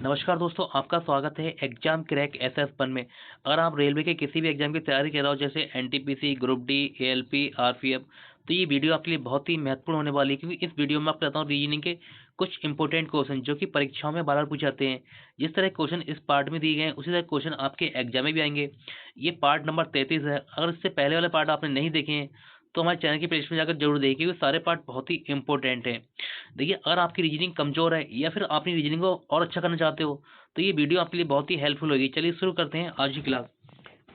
नमस्कार दोस्तों, आपका स्वागत है एग्जाम क्रैक एसएस वन में। अगर आप रेलवे के किसी भी एग्जाम की तैयारी कर रहे हो जैसे NTPC, group D, ALP, RPF, तो ये वीडियो आपके लिए बहुत ही महत्वपूर्ण होने वाली है, क्योंकि इस वीडियो में आपको बताता हूँ रीजनिंग के कुछ इंपॉर्टेंट क्वेश्चन जो कि परीक्षाओं में बार बार पूछे जाते हैं। जिस तरह क्वेश्चन इस पार्ट में दिए गए हैं उसी तरह क्वेश्चन आपके एग्जाम में भी आएंगे। ये पार्ट नंबर 33 है। अगर इससे पहले वाले पार्ट आपने नहीं देखे हैं तो हमारे चैनल की प्लेलिस्ट में जाकर जरूर देखिए, क्योंकि सारे पार्ट बहुत ही इंपॉर्टेंट हैं। देखिए, अगर आपकी रीजनिंग कमजोर है या फिर अपनी रीजनिंग को और अच्छा करना चाहते हो तो ये वीडियो आपके लिए बहुत ही हेल्पफुल होगी। चलिए शुरू करते हैं आज की क्लास।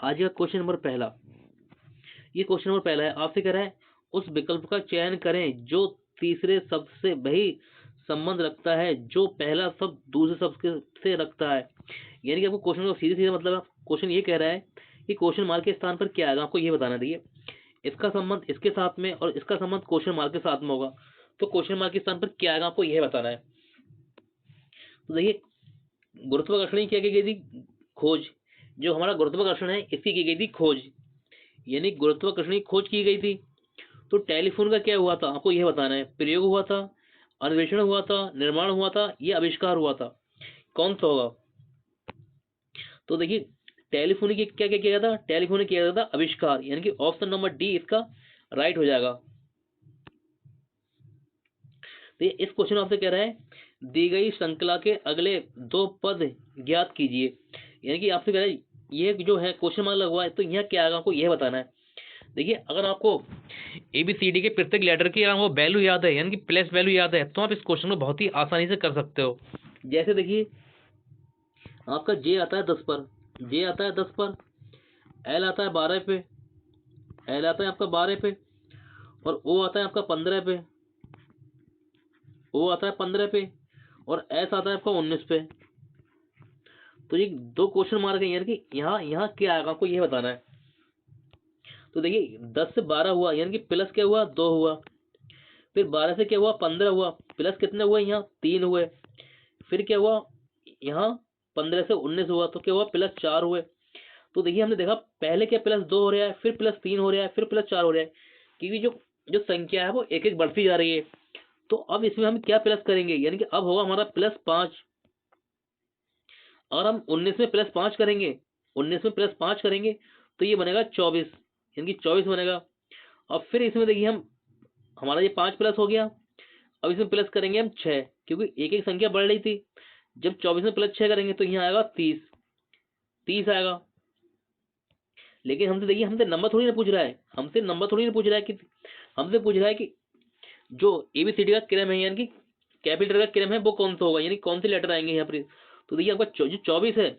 आज का क्वेश्चन नंबर पहला, ये क्वेश्चन नंबर पहला है, आपसे कह रहा है उस विकल्प का चयन करें जो तीसरे शब्द से वही संबंध रखता है जो पहला शब्द दूसरे शब्द से रखता है। यानी कि आपको क्वेश्चन को सीधे सीधे मतलब क्वेश्चन ये कह रहा है कि क्वेश्चन मार्क के स्थान पर क्या आएगा, आपको ये बताना। देखिए, इसका संबंध इसके साथ में और इसका संबंध क्वेश्चन मार्क के साथ में होगा, तो क्वेश्चन मार्क के स्थान पर क्या आएगा आपको यह बताना है। तो देखिए, गुरुत्वाकर्षण की क्या की गई थी खोज, जो हमारा गुरुत्वाकर्षण है इसकी की गई थी खोज, यानी गुरुत्वाकर्षण की खोज की गई थी। तो टेलीफोन का क्या हुआ था आपको यह बताना है। प्रयोग हुआ था, अन्वेषण हुआ था, निर्माण हुआ था, यह आविष्कार हुआ था, कौन सा होगा। तो देखिए, टेलीफोन की क्या क्या किया गया था, टेलीफोन किया गया था आविष्कार, यानी कि ऑप्शन नंबर डी इसका राइट हो जाएगा। तो ये इस क्वेश्चन आपसे कह रहा है दी गई श्रृंखला के अगले दो पद ज्ञात कीजिए, यानी कि आपसे कह रहा है ये जो है क्वेश्चन मार्क लगवा है तो यहाँ क्या आएगा आपको यह बताना है। देखिए, अगर आपको ABCD के प्रत्येक लेटर की अगर वो वैल्यू याद है, यानी कि प्लेस वैल्यू याद है, तो आप इस क्वेश्चन को बहुत ही आसानी से कर सकते हो। जैसे देखिए, आपका जे आता है 10 पर, जे आता है 10 पर, एल आता है 12 पे, एल आता है आपका 12 पे, और ओ आता है आपका 15 पे, ओ आता है 15 पे, और एस आता है आपका 19 पे। तो ये दो क्वेश्चन मार्क है, यानी कि यहाँ यहाँ क्या आएगा आपको ये बताना है। तो देखिए, 10 से 12 हुआ, यानी कि प्लस क्या हुआ 2 हुआ, फिर 12 से क्या हुआ 15 हुआ, प्लस कितने हुए यहाँ 3 हुए, फिर क्या हुआ यहाँ 15 से 19 हुआ तो क्या हुआ प्लस 4 हुए। तो देखिए, हमने देखा पहले क्या प्लस 2 हो रहा है, फिर प्लस 3 हो रहा है, फिर प्लस 4 हो रहा है, क्योंकि जो जो संख्या है वो एक एक बढ़ती जा रही है। तो अब इसमें हम क्या प्लस करेंगे, यानी कि अब होगा हमारा +5। और हम 19 में +5 करेंगे, 19 में +5 करेंगे तो ये बनेगा 24, यानी कि 24 बनेगा। अब फिर इसमें देखिए, हम हमारा ये 5 प्लस हो गया, अब इसमें प्लस करेंगे हम 6, क्योंकि एक एक संख्या बढ़ रही थी। जब 24 में +6 करेंगे तो यहाँ आएगा 30, 30 आएगा। लेकिन हमसे देखिए, हमसे नंबर थोड़ी ना पूछ रहा है, हमसे नंबर थोड़ी ना पूछ रहा है कि हमसे पूछ रहा है कि जो ABCD का क्रम है, यानी कि कैपिटल का क्रम है वो कौन सा होगा, यानी कौन से लेटर आएंगे यहाँ पर। तो देखिए, आपका जो 24 है,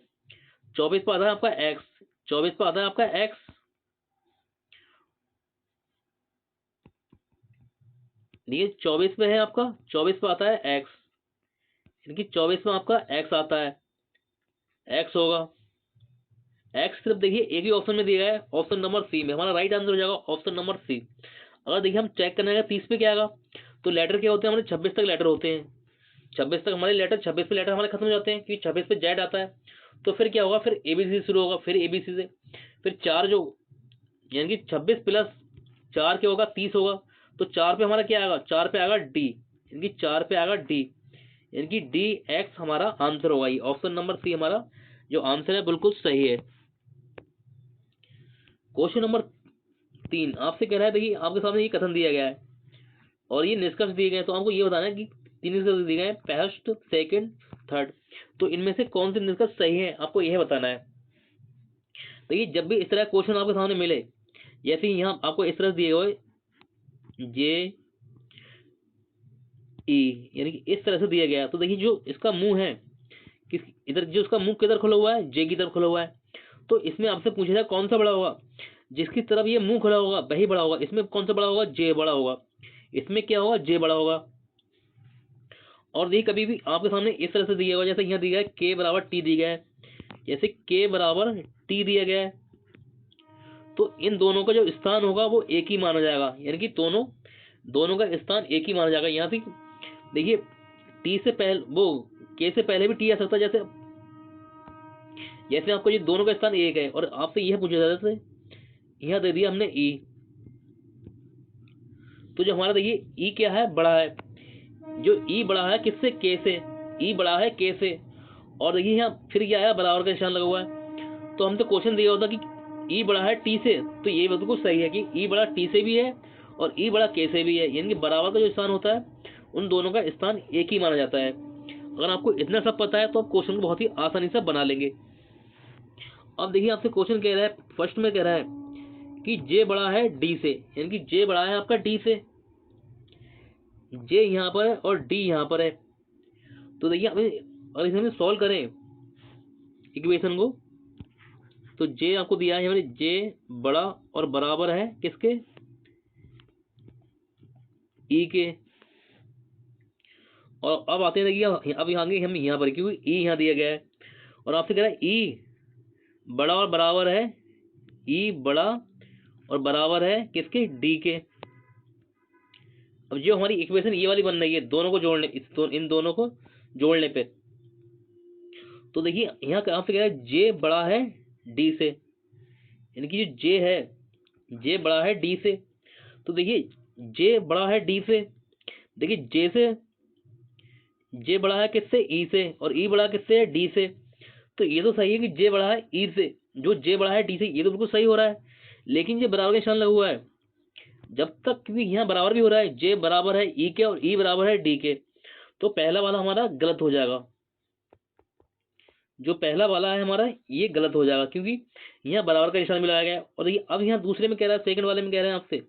24 पर आता है आपका एक्स, 24 पर आता है आपका एक्स, देखिए 24 पे है आपका, 24 पे आता है एक्स, यानी कि 24 में आपका एक्स आता है, एक्स होगा। एक्स सिर्फ देखिए एक ही ऑप्शन में दिया है, ऑप्शन नंबर सी में, हमारा राइट आंसर हो जाएगा ऑप्शन नंबर सी। अगर देखिए हम चेक करने का 30 पे क्या आएगा, तो लेटर क्या होते हैं हमारे 26 तक लेटर होते हैं, 26 तक हमारे लेटर, 26 पे लेटर हमारे खत्म हो जाते हैं, क्योंकि 26 पे जेड आता है। तो फिर क्या होगा, फिर ABC शुरू होगा, फिर ABC से फिर 4 जो, यानी कि 26 प्लस 4 क्या होगा 30 होगा। तो 4 पे हमारा क्या आएगा, 4 पे आएगा डी, यानी कि 4 पे आएगा डी, यानी कि डी एक्स हमारा आंसर होगा। ये ऑप्शन नंबर सी हमारा जो आंसर है बिल्कुल सही है। क्वेश्चन नंबर 3 आपसे कह रहा है, देखिए आपके सामने ये कथन दिया गया है और ये निष्कर्ष दिए गए हैं, तो आपको ये बताना है कि 3 निष्कर्ष दिए गए हैं, फर्स्ट, सेकंड, थर्ड, तो इनमें से कौन से निष्कर्ष सही है आपको यह बताना है। देखिए, जब भी इस तरह क्वेश्चन आपके सामने मिले, जैसे यहाँ आपको इस तरह दिए हुए JE, यानी कि इस तरह से दिया गया, तो देखिए जो इसका मुंह है, किस इधर जो इसका मुंह किधर खुला हुआ है, जे की तरफ खुला हुआ है, तो इसमें आपसे पूछा जाए कौन सा बड़ा होगा, जिसकी तरफ ये मुंह खुला होगा वही बड़ा होगा। इसमें कौन सा बड़ा होगा, जे बड़ा होगा, इसमें क्या होगा जे बड़ा होगा। और देखिए, कभी भी आपके सामने इस तरह से दिया हुआ, जैसे यहाँ दिया है K बराबर T दिया गया है, जैसे K बराबर T दिया गया है, तो इन दोनों का जो स्थान होगा वो एक ही माना जाएगा, यानी कि दोनों दोनों का स्थान एक ही माना जाएगा। यहाँ से देखिए, टी से पहले वो के से पहले भी टी आ सकता है, जैसे जैसे आपको ये दोनों का स्थान एक है और आपसे यह पूछा जाता है, यहाँ दे दिया हमने ई, तो जो हमारा देखिए ई क्या है बड़ा है, जो ई बड़ा है किससे, के से, ई बड़ा है के से, और देखिए यहाँ फिर क्या आया, बराबर का निशान लगा हुआ है। तो हम तो क्वेश्चन दिया होता कि ई बड़ा है टी से, तो ये बिल्कुल सही है कि ई बड़ा टी से भी है और ई बड़ा के से भी है, यानी कि बराबर का जो स्थान होता है उन दोनों का स्थान एक ही माना जाता है। अगर आपको इतना सब पता है तो आप क्वेश्चन को बहुत ही आसानी से बना लेंगे। अब देखिए आपसे क्वेश्चन कह रहा है, फर्स्ट में कह रहा है कि जे बड़ा है डी से, यानी कि जे बड़ा है आपका डी से, जे यहाँ पर है और डी यहाँ पर है। तो देखिए अगर इसे हम सॉल्व करें इक्वेशन को, तो जे आपको दिया है, जे बड़ा और बराबर है किसके, ई के। और अब आते हैं देखिए, अब आएंगे हम यहाँ पर, क्योंकि ई यहाँ दिया गया है और आपसे कह रहा है ई बड़ा और बराबर है, ई बड़ा और बराबर है किसके, डी के। अब जो हमारी इक्वेशन ये वाली बन रही है, दोनों को जोड़ने, इन दोनों को जोड़ने पे, तो देखिए यहाँ आपसे कह रहा है जे बड़ा है डी से, यानी कि जो जे है, जे बड़ा है डी से। तो देखिए जे बड़ा है डी से, देखिए जे से, जे बड़ा है किससे, ई से, और ई बड़ा किससे है, डी से। तो ये तो सही है कि जे बड़ा है ई से, जो जे बड़ा है डी से, ये तो बिल्कुल सही हो रहा है। लेकिन ये बराबर का निशान लगा हुआ है, जब तक, क्योंकि यहाँ बराबर भी हो रहा है, जे बराबर है ई के और ई बराबर है डी के, तो पहला वाला हमारा गलत हो जाएगा। जो पहला वाला है हमारा ये गलत हो जाएगा, क्योंकि यहाँ बराबर का निशान भी लगाया गया है। और देखिए अब यहाँ दूसरे में कह रहा है, सेकंड वाले में कह रहे हैं आपसे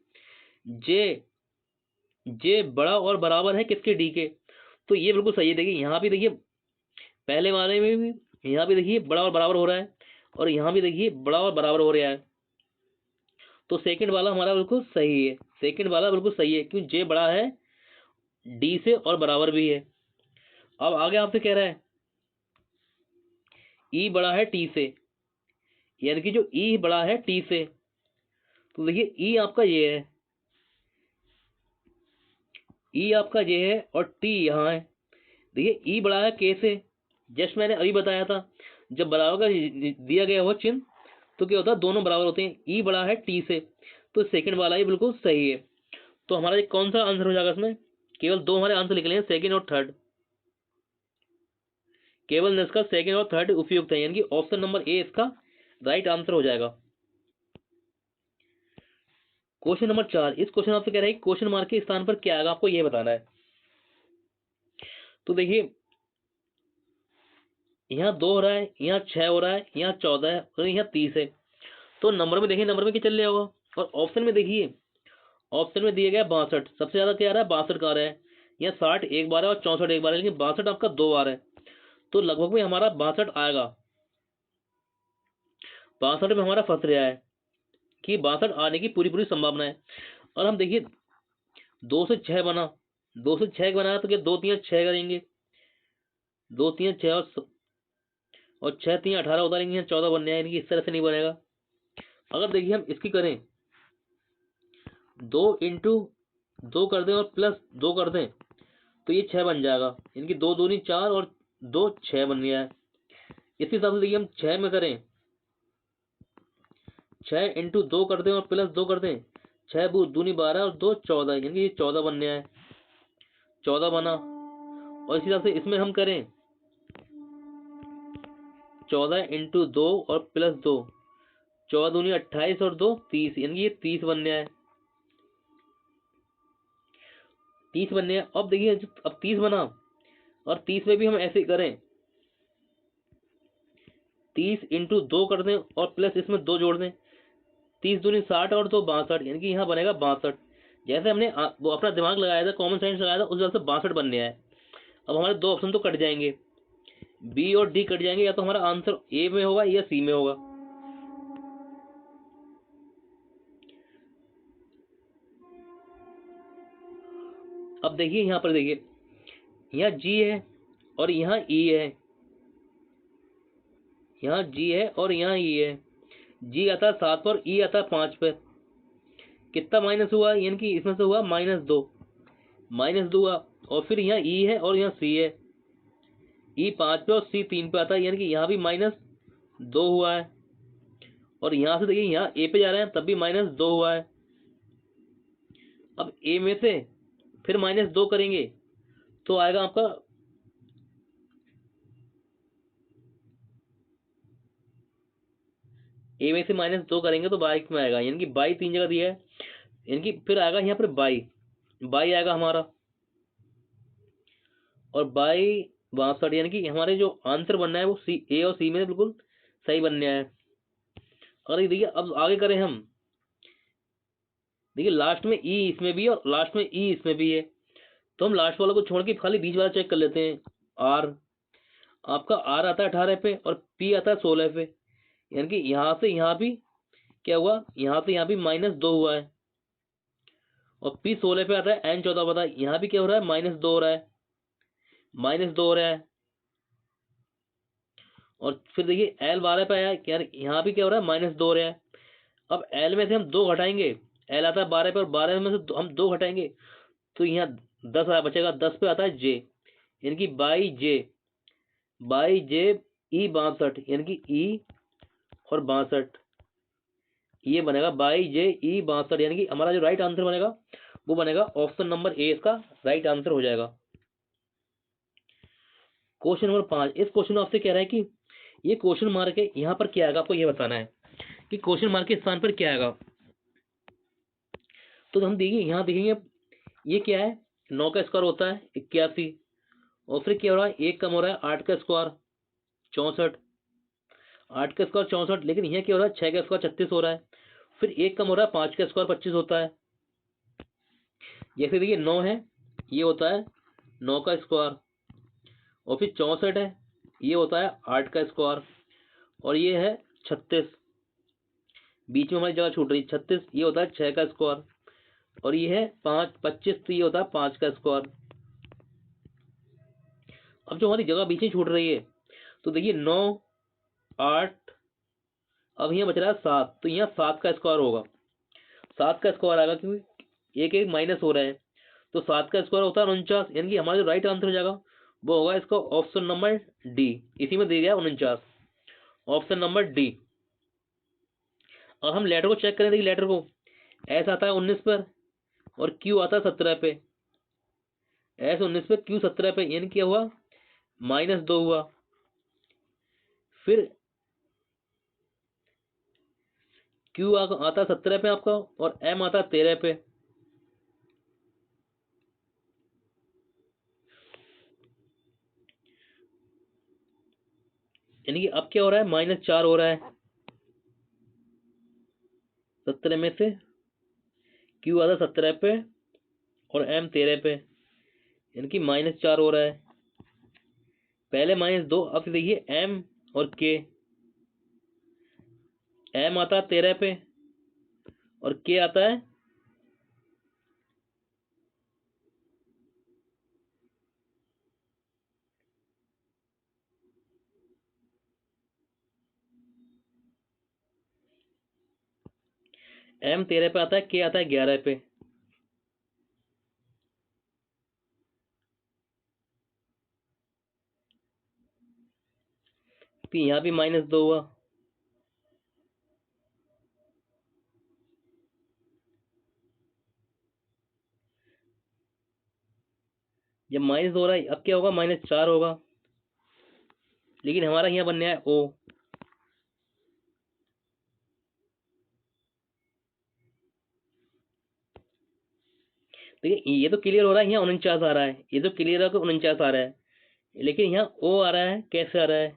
जे बड़ा और बराबर है किसके, डी के। तो ये बिल्कुल सही है। देखिए यहाँ भी देखिए, पहले वाले में भी, यहाँ भी देखिए बड़ा और बराबर हो रहा है और यहाँ भी देखिए बड़ा और बराबर हो रहा है। तो सेकंड वाला हमारा बिल्कुल सही है, सेकंड वाला बिल्कुल सही है, क्योंकि जे बड़ा है डी से और बराबर भी है। अब आगे आपसे कह रहा है ई बड़ा है टी से, यानी कि जो ई बड़ा है टी से। तो देखिए ई आपका ये है, ई आपका ये है और टी यहाँ है। देखिए ई बड़ा है के से, जस्ट मैंने अभी बताया था, जब बराबर का दिया गया हो चिन्ह तो क्या होता है, दोनों बराबर होते हैं। ई बड़ा है टी से, तो सेकंड वाला ही बिल्कुल सही है। तो हमारा ये कौन सा आंसर हो जाएगा, इसमें केवल दो हमारे आंसर निकले हैं, सेकंड और थर्ड। केवल इसका सेकंड और थर्ड उपयुक्त है, यानी कि ऑप्शन नंबर ए इसका राइट आंसर हो जाएगा। क्वेश्चन नंबर 4, इस क्वेश्चन आपसे कह रहा है क्वेश्चन मार्क के स्थान पर क्या आएगा, आपको यह बताना है। तो देखिए यहाँ 2 हो रहा है, यहाँ 6 हो रहा है, यहाँ 14 है और यहाँ 30 है। तो नंबर में देखिए, नंबर में क्या चल रहा होगा, और ऑप्शन में देखिए, ऑप्शन में दिया गया 62, सबसे ज्यादा क्या आ रहा है, 62 का आ रहा है। यहाँ 60 एक बार है और 64 एक बार है, लेकिन 62 आपका 2 बार है। तो लगभग में हमारा 62 आएगा। 62 में हमारा फंस रहा है कि 62 आने की पूरी पूरी संभावना है। और हम देखिए 2 से 6 बना, 2 से 6 बनाया तो क्या 2 3 6 करेंगे, 2 3 6 और 6 3 18 उतारेंगे, 14 बनने आएंगे। इस तरह से नहीं बनेगा। अगर देखिए हम इसकी करें, 2 इंटू 2 कर दें और प्लस 2 कर दें, तो ये 6 बन जाएगा, इनकी 2 दूनी 4 और 2 6 बन गया है। इसी हिसाब से देखिए हम 6 में करें, 6 इंटू 2 कर दें और प्लस 2 कर दें, 6 दूनी 12 और 2 14, यानी कि ये 14 बनने आए, 14 बना। और इसी हिसाब से इसमें हम करें 14 इंटू 2 और प्लस 2, 14 दूनी 28 और 2 30, यानी कि ये 30 बनने आए, 30 बनने आए। अब देखिए अब 30 बना और 30 में भी हम ऐसे करें, 30 इंटू 2 कर दें और प्लस इसमें 2 जोड़ दें, 30 दूनी 60 और 2 62, यानी कि यहाँ बनेगा 62। जैसे हमने वो अपना दिमाग लगाया था, कॉमन सेंस लगाया था, उस वजह से 62 बनने आए। अब हमारे दो ऑप्शन तो कट जाएंगे, बी और डी कट जाएंगे, या तो हमारा आंसर ए में होगा या सी में होगा। अब देखिए यहाँ पर, देखिए यहाँ जी है और यहाँ ई है, यहाँ जी है और यहाँ ई है। जी आता है 7 पर, ई आता है 5 पर, कितना माइनस हुआ, यानी कि इसमें से हुआ -2, -2 हुआ। और फिर यहाँ ई है और यहाँ सी है, ई 5 पे और सी 3 पे आता है, यानी कि यहाँ भी -2 हुआ है। और यहाँ से देखिए यहाँ ए पे जा रहे हैं, तब भी -2 हुआ है। अब ए में से फिर -2 करेंगे तो आएगा आपका ए में से -2 करेंगे तो 22 में आएगा, यानी कि 22 3 जगह दिया है, यानी कि फिर आएगा यहाँ पर 22 आएगा हमारा, और 62 यानी कि हमारे जो आंसर बनना है वो सी, ए और सी में बिल्कुल सही बनने है। और ये देखिए अब आगे करें हम, देखिए लास्ट में ई इसमें भी है और लास्ट में ई इसमें भी है, तो हम लास्ट वाला को छोड़ के खाली बीच वाला चेक कर लेते हैं। आर, आपका आर आता है 18 पे और पी आता है 16 पे, यानी कि यहाँ से यहाँ भी क्या हुआ, यहाँ से यहाँ भी -2 हुआ है, और पी 16 पे आता है, एन 14 पता है, यहाँ भी क्या हो रहा है -2 हो रहा है, -2 हो रहा है। और फिर देखिए एल 12 पे आया, क्या यहाँ भी क्या हो रहा है -2 हो रहा है। अब एल में से हम 2 घटाएंगे, एल आता है 12 पे और 12 में से हम 2 घटाएंगे तो यहाँ 10 आया बचेगा, 10 पे आता है जे, यानी कि बाई जे ई 62, यानी कि ई और 62 ये बनेगा 22J E 62, यानी कि हमारा जो राइट आंसर बनेगा वो बनेगा ऑप्शन नंबर ए, इसका राइट आंसर हो जाएगा। क्वेश्चन नंबर 5, इस क्वेश्चन में आपसे कह रहा है कि ये क्वेश्चन मार्क है, यहाँ पर क्या आएगा, आपको ये बताना है कि क्वेश्चन मार्क के स्थान पर क्या आएगा। तो हम देखिए यहाँ देखेंगे ये क्या है, 9 का स्क्वायर होता है 81, और फिर क्या हो रहा है 1 कम हो रहा है 8 का स्क्वायर 64, 8 का स्क्वायर 64, लेकिन यहाँ क्या हो रहा है 6 का स्क्वायर 36 हो रहा है, फिर 1 कम हो रहा है 5 का स्क्वायर 25 होता है। जैसे देखिए 9 है, ये होता है 9 का स्क्वायर, और फिर 64 है, ये होता है 8 का स्क्वायर, और ये है 36, बीच में हमारी जगह छूट रही है 36, ये होता है 6 का स्क्वायर, और ये है 25, तो ये होता है 5 का स्क्वायर। अब जो हमारी जगह बीच में छूट रही है, तो देखिए 9 8, अब यहाँ बच रहा है 7, तो यहाँ 7 का स्क्वायर होगा, 7 का स्क्वायर आएगा क्योंकि एक एक माइनस हो रहा है, तो 7 का स्क्वायर होता है 49, यानी कि हमारा जो राइट आंसर हो जाएगा वो होगा इसका ऑप्शन नंबर डी, इसी में दिया गया 49, ऑप्शन नंबर डी। और हम लेटर को चेक करें, देखिए लेटर को एस आता है 19 पर और क्यू आता है 17 पे, एस 19 पे क्यू 17 पे, यानी क्या हुआ -2 हुआ। फिर क्यू आता है 17 पे आपका, और एम आता है 13 पे, यानी कि अब क्या हो रहा है -4 हो रहा है 17 में से, क्यू आता है 17 पे और एम 13 पे, यानी कि -4 हो रहा है, पहले -2, अब देखिए एम और के, एम आता है 13 पे और के आता है एम 13 पे आता है, के आता है 11 पे, फिर यहाँ भी -2 हुआ, जब -2 हो रहा है अब क्या होगा -4 होगा, लेकिन हमारा यहाँ बनने है ओ, देखिए ये तो क्लियर हो रहा है, यहाँ 49 आ रहा है, ये तो क्लियर है कि 49 आ रहा है, लेकिन यहाँ ओ आ रहा है, कैसे आ रहा है,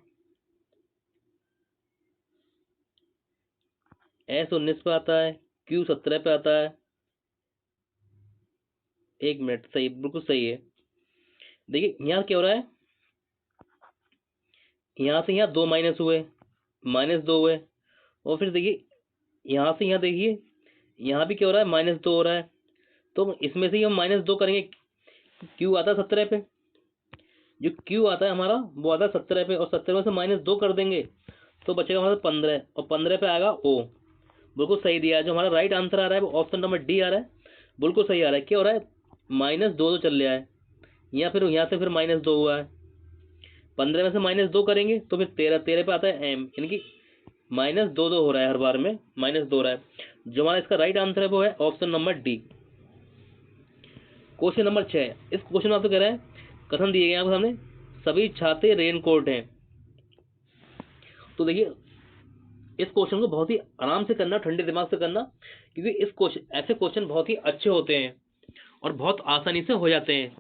एस 19 पे आता है, क्यू 17 पे आता है, 1 मिनट, सही बिल्कुल सही है। देखिए यहाँ क्या हो रहा है, यहाँ से यहाँ 2 माइनस हुए, -2 हुए, और फिर देखिए यहाँ से यहाँ देखिए यहाँ भी क्या हो रहा है -2 हो रहा है, तो इसमें से ही हम -2 करेंगे, क्यू आता है 17 पे, जो क्यू आता है हमारा वो आता है 17 पे, और 17 में से -2 कर देंगे तो बचेगा हमारा 15, और 15 पे आएगा ओ, बिल्कुल सही दिया है। जो हमारा राइट आंसर आ रहा है वो ऑप्शन नंबर डी आ रहा है, बिल्कुल सही आ रहा है। क्या हो रहा है -2 तो चल रहा है, यहाँ फिर यहाँ से फिर -2 हुआ है, 15 में से -2 करेंगे तो फिर 13 पे आता है एम, यानी कि -2 हो रहा है, हर बार में -2 हो रहा है। जो हमारा इसका राइट आंसर है वो है option number D. Question number 6, इस क्वेश्चन में आपको कह रहा है कथन दिए गए आपके सामने, सभी छाते रेनकोट हैं। तो देखिए इस क्वेश्चन को बहुत ही आराम से करना, ठंडे दिमाग से करना, क्योंकि इस क्वेश्चन ऐसे क्वेश्चन बहुत ही अच्छे होते हैं और बहुत आसानी से हो जाते हैं।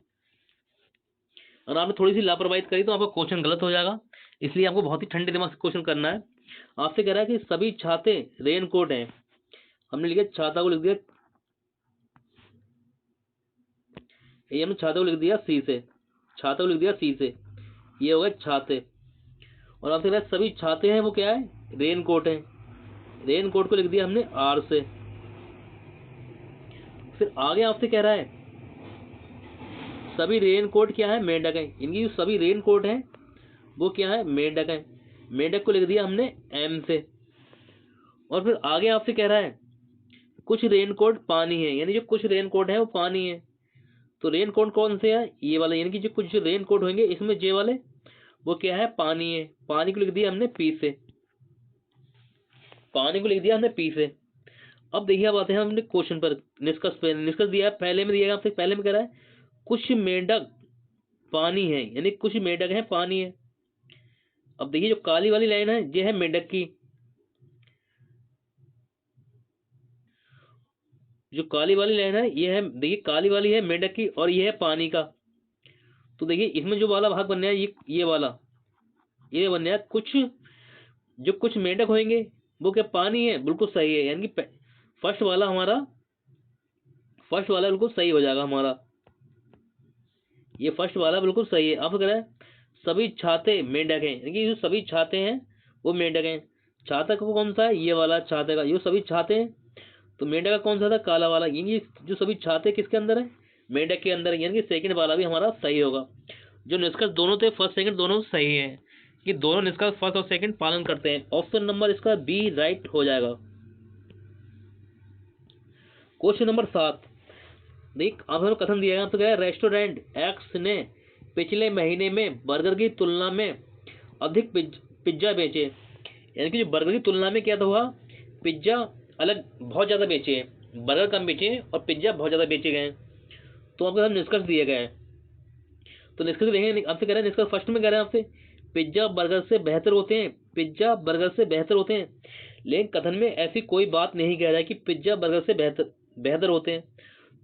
अगर आपने थोड़ी सी लापरवाही करी तो आपका क्वेश्चन गलत हो जाएगा, इसलिए आपको बहुत ही ठंडे दिमाग से क्वेश्चन करना है। आपसे कह रहा है कि सभी छाते रेन कोट हैं। हमने लिखा छाता को लिख दिया, ये हमने छाते को लिख दिया सी से, छाते को लिख दिया सी से, ये हो गए छाते। और आपसे कह रहा है सभी छाते हैं वो क्या है, रेन कोट है। रेन कोट को लिख दिया हमने आर से। फिर आगे आपसे कह रहा है सभी रेन कोट क्या है, मेंढक है। इनकी जो सभी रेन कोट है वो क्या है, मेंढक है। मेंढक को लिख दिया हमने एम से। और फिर आगे आपसे कह रहा है कुछ रेन कोट पानी है, यानी जो कुछ रेन कोट है वो पानी है। तो रेन कोट कौन से है, ये वाले, यानी कि जो कुछ रेन कोट होंगे इसमें जे वाले वो क्या है, पानी है। पानी को लिख दिया हमने पी से, पानी को लिख दिया हमने पी से। अब देखिए, अब आते हैं हमने क्वेश्चन पर, निष्कर्ष पे। निष्कर्ष दिया है पहले में, दिया आपसे पहले में कह रहा है कुछ मेंढक पानी है, यानी कुछ मेंढक है पानी है। अब देखिए जो काली वाली लाइन है ये है मेंढक की, जो काली वाली लाइन है ये है, देखिए काली वाली है मेंढक की और ये है पानी का। तो देखिए इसमें जो वाला भाग बनना है ये वाला, ये बनना है कुछ, जो कुछ मेंढक होंगे वो क्या पानी है, बिल्कुल सही है। यानी कि फर्स्ट वाला हमारा, फर्स्ट वाला बिल्कुल सही हो जाएगा हमारा, ये फर्स्ट वाला बिल्कुल सही है। अब कह रहा है सभी छाते मेंढक हैं, यानी कि जो सभी छाते हैं वो मेंढक हैं। छाता को कौन सा है, ये वाला छाते का, ये सभी छाते हैं। तो मेंढक का कौन सा था, काला वाला। यानी जो सभी छाते किसके अंदर है, मेंढक के अंदर। यानी कि सेकंड वाला भी हमारा सही होगा। जो निष्कर्ष दोनों थे, फर्स्ट सेकंड दोनों सही है, कि दोनों निष्कर्ष फर्स्ट और सेकंड पालन करते हैं। ऑप्शन नंबर इसका बी राइट हो जाएगा। क्वेश्चन नंबर 7, देख आप हमें कथन दिया गया, तो क्या है, रेस्टोरेंट एक्स ने पिछले महीने में बर्गर की तुलना में अधिक पिज्जा बेचे। यानी कि जो बर्गर की तुलना में क्या था हुआ, पिज्जा अलग बहुत ज्यादा बेचे हैं, बर्गर कम बेचे हैं और पिज्जा बहुत ज्यादा बेचे गए हैं। तो आपको हम निष्कर्ष दिए गए हैं। तो निष्कर्ष देखेंगे, आपसे कह रहे हैं निष्कर्ष फर्स्ट में कह रहे हैं आपसे पिज्जा बर्गर से बेहतर होते हैं, पिज्जा बर्गर से बेहतर होते हैं। लेकिन कथन में ऐसी कोई बात नहीं कह रहा है कि पिज्जा बर्गर से बेहतर बेहतर होते हैं।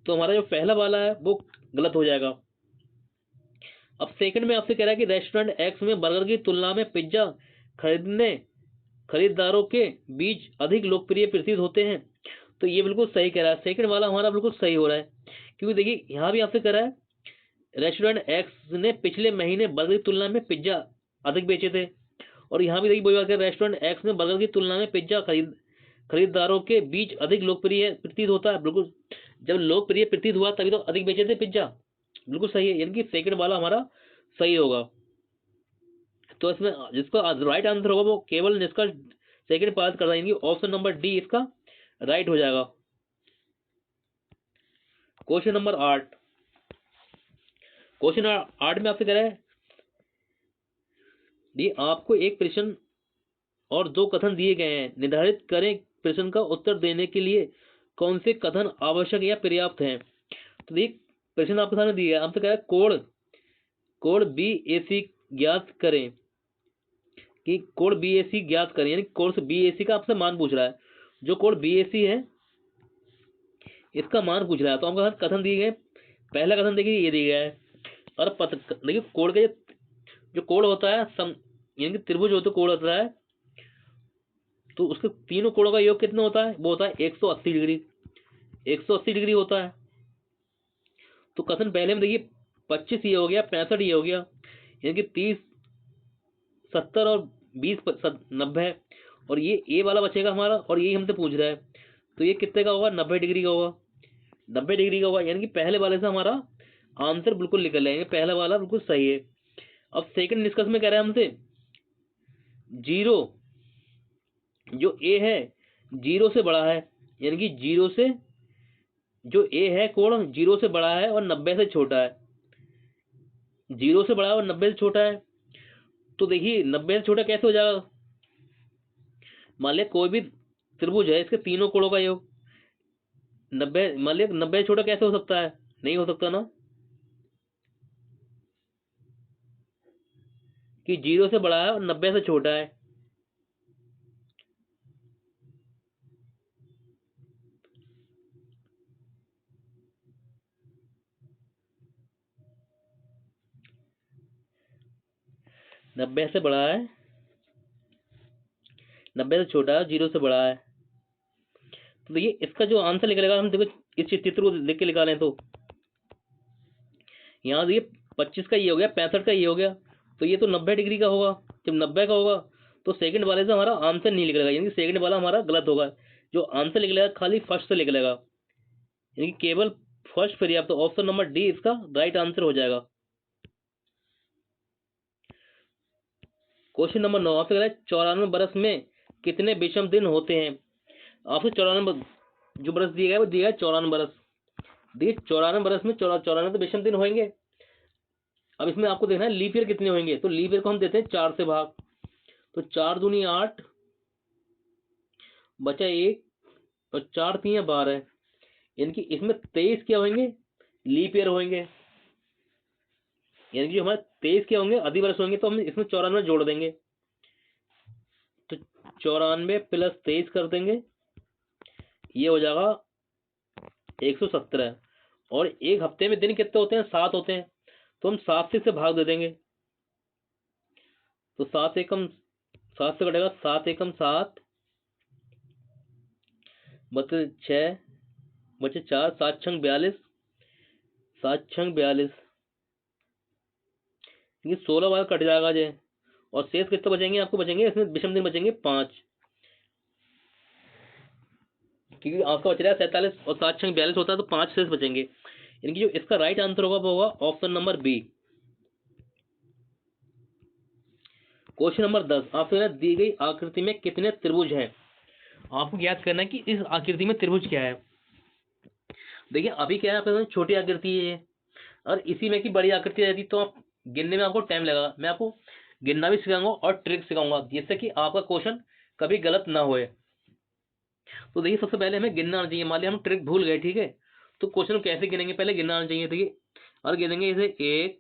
तो हमारा जो पहला वाला है वो गलत हो जाएगा। अब सेकंड में आपसे कह रहा है कि रेस्टोरेंट एक्स में बर्गर की तुलना में पिज्जा खरीदने खरीदारों के बीच अधिक लोकप्रिय प्रतीत होते हैं। तो ये बिल्कुल सही कह रहा है, सेकंड वाला हमारा बिल्कुल सही हो रहा है। क्योंकि देखिए यहाँ भी आपसे कह रहा है रेस्टोरेंट एक्स ने पिछले महीने बर्गर की तुलना में पिज्जा अधिक बेचे थे, और यहाँ भी देखिए वही बात है, रेस्टोरेंट एक्स में बर्गर की तुलना में पिज्जा खरीदारों के बीच अधिक लोकप्रिय प्रतीत होता है। बिल्कुल, जब लोकप्रिय प्रतीत हुआ तभी तो अधिक बेचे थे पिज्जा, बिल्कुल सही है। यानी कि सेकंड वाला हमारा सही होगा। तो इसमें जिसका राइट आंसर होगा वो केवल निष्कर्ष सेकंड पास कर देंगे, ऑप्शन नंबर डी इसका राइट हो जाएगा। क्वेश्चन नंबर 8, क्वेश्चन 8 में आपसे कह रहा है दी आपको एक प्रश्न और दो कथन दिए गए हैं, निर्धारित करें प्रश्न का उत्तर देने के लिए कौन से कथन आवश्यक या पर्याप्त हैं। तो देख प्रश्न आपके सामने दिया है, आपसे कह रहा है कोण कोण बी ए सी ज्ञात करें, कि कोण बी ए सी ज्ञात करें, यानी कोण से बी ए सी का आपसे मान पूछ रहा है। जो कोण बी ए सी है इसका मान पूछ रहा है। तो हमको कथन दिए गए, पहला कथन देखिए ये दिया गया है, और देखिए कोण का जो कोण होता है सम, यानी कि त्रिभुज होता है, कोण होता है, तो उसके तीनों कोणों का योग कितना होता है, वो होता है 180 डिग्री, 180 डिग्री होता है। तो कथन पहले में देखिए 25 ये हो गया, 65 ये हो गया, यानी कि 30 70 और 20 90, और ये ए वाला बचेगा हमारा, और यही हमसे पूछ रहा है। तो ये कितने का होगा, 90 डिग्री का होगा, 90 डिग्री का होगा। यानी कि पहले वाले से हमारा आंसर बिल्कुल निकल जाएंगे, पहला वाला बिल्कुल सही है। अब सेकंड निष्कर्ष में कह रहे हैं हमसे जीरो, जो ए है जीरो से बड़ा है, यानी कि जीरो से, जो ए है कोण जीरो से बड़ा है और 90 से छोटा है, जीरो से बड़ा है और 90 से छोटा है। तो देखिए 90 से छोटा कैसे हो जाएगा, मान लिया कोई भी त्रिभुज है, इसके तीनों कोणों का योग 90, मान लिया 90 से छोटा कैसे हो सकता है, नहीं हो सकता ना, कि जीरो से बड़ा है और 90 से छोटा है। 90 से बड़ा है, 90 से छोटा है, 0 से बड़ा है। तो देखिए इसका जो आंसर निकलेगा, हम देखो इस चित्र को देख के निकालें तो यहाँ देखिए 25 का ये हो गया, 65 का ये हो गया, तो ये तो 90 डिग्री का होगा। जब 90 का होगा तो सेकंड वाले से हमारा आंसर नहीं निकलेगा, यानी सेकंड वाला हमारा गलत होगा। जो आंसर निकलेगा खाली फर्स्ट से निकलेगा, यानी केवल फर्स्ट पर्याप्त। तो ऑप्शन नंबर डी इसका राइट आंसर हो जाएगा। क्वेश्चन नंबर 9 आपसे कह रहा है 94 बरस में कितने विषम दिन होते हैं। आपसे 94 जो बरस दिया गया वो दिया है 94 बरस, दिए 94 बरस में 94 तो विषम दिन होंगे। अब इसमें आपको देखना है लीप ईयर कितने होंगे, तो लीप ईयर को हम देते हैं 4 से भाग, तो 4 दूनी 8 बचा 1 और 4 3 12, यानी कि इसमें 23 क्या होंगे, लीप ईयर होंगे। यानी कि जो हमारे 23 क्या होंगे, अधिवर्ष होंगे, तो हम इसमें 94 जोड़ देंगे, तो 94 प्लस 23 कर देंगे, ये हो जाएगा 117। और एक हफ्ते में दिन कितने होते हैं, 7 होते हैं, तो हम 7 से इसे भाग दे देंगे, तो 7 एकम 7 से कटेगा, 7 एकम 7 बचे 6 बचे 4, 7 छंग 42, 7 छंग 42, ये 16 बार कट जाएगा जे, और शेष कितने बचेंगे आपको, बचेंगे इसमें विषम दिन बचेंगे 5, क्योंकि आपका बच रहा है 47 और 7 छंग 42 होता है, तो 5 शेष बचेंगे। यानी कि जो इसका राइट आंसर होगा वो होगा option number B. Question number 10 आपसे दी गई आकृति में कितने त्रिभुज हैं। आपको याद करना है कि इस आकृति में त्रिभुज क्या है। देखिए अभी क्या है, आपके पास छोटी आकृति है, और इसी में की बड़ी आकृति रहती तो आप गिनने में आपको टाइम लगेगा। मैं आपको गिनना भी सिखाऊंगा और ट्रिक सिखाऊंगा, जिससे कि आपका क्वेश्चन कभी गलत ना होए। तो देखिए सबसे पहले हमें गिनना आना चाहिए। मान लिया हम ट्रिक भूल गए, ठीक है, तो क्वेश्चन कैसे गिनेंगे, पहले गिनना आना चाहिए। देखिए और गिनेंगे इसे 1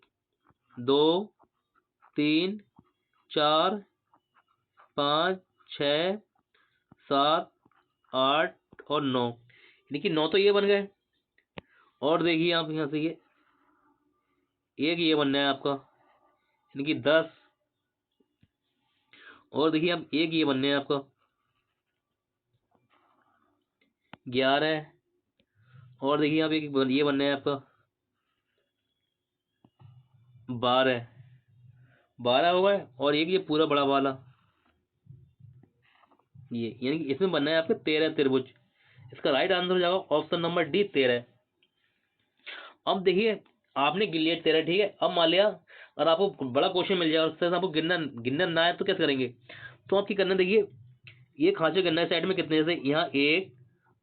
2 3 4 5 6 7 8 और 9, यानी कि 9 तो ये बन गए। और देखिए आप यहाँ से ये एक ये बनना है आपका, यानी कि 10। और देखिए अब एक ये बनने हैं आपका 11। और देखिए अब एक ये बनने हैं आपका 12 हो गए। और एक ये पूरा बड़ा वाला ये, यानी कि इसमें बनना है आपके 13 त्रिभुज। इसका राइट आंसर हो जाएगा ऑप्शन नंबर डी 13। अब देखिए आपने गिन लिया 13, ठीक है। अब मान लिया और आपको बड़ा क्वेश्चन मिल जाएगा, उससे आपको गिनना ना है तो कैसे करेंगे। तो आप क्या करना, देखिए ये खांचे करना है साइड में, कितने से, यहाँ 1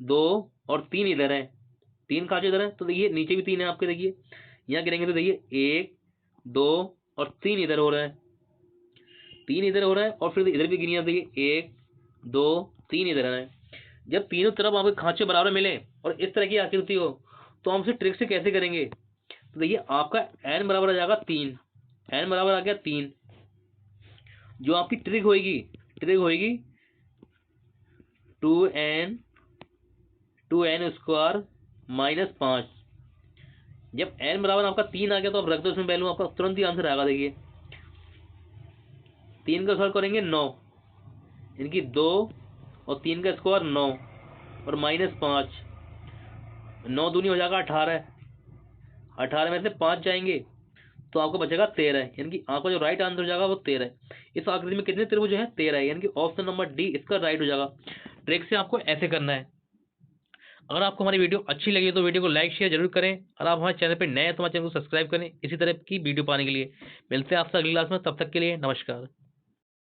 2 और 3 इधर है, 3 खांचे इधर है, तो देखिए नीचे भी 3 है आपके। देखिए यहाँ गिनेंगे तो देखिए 1 2 और 3 इधर हो रहा है, 3 इधर हो रहा है, और फिर इधर भी गिनिए, देखिए 1 2 3 इधर है। जब तीनों तरफ आपके खांचे बराबर मिले और इस तरह की आकृति हो, तो हम उसे ट्रिक से कैसे करेंगे। तो देखिए आपका n बराबर आ जाएगा 3, n बराबर आ गया 3। जो आपकी ट्रिक होगी 2n स्क्वायर -5। जब n बराबर आपका 3 आ गया तो आप रख दो इसमें वैल्यू, आपका तुरंत ही आंसर आएगा। देखिए 3 का स्क्वायर करेंगे 9, यानी कि 2 और 3 का स्क्वायर 9 और -5, 9 दूनी हो जाएगा 18, 18 में से 5 जाएंगे तो आपको बचेगा 13, यानी कि आपका जो राइट आंसर हो जाएगा वो 13 है। इस आकृति में कितने त्रिभुज हैं, 13 है, यानी कि ऑप्शन नंबर डी इसका राइट हो जाएगा। ट्रिक से आपको ऐसे करना है। अगर आपको हमारी वीडियो अच्छी लगी तो वीडियो को लाइक शेयर जरूर करें, और आप हमारे चैनल पर नए हैं तो हमारे चैनल को सब्सक्राइब करें इसी तरह की वीडियो पाने के लिए। मिलते हैं आपसे अगली क्लास में, तब तक के लिए नमस्कार।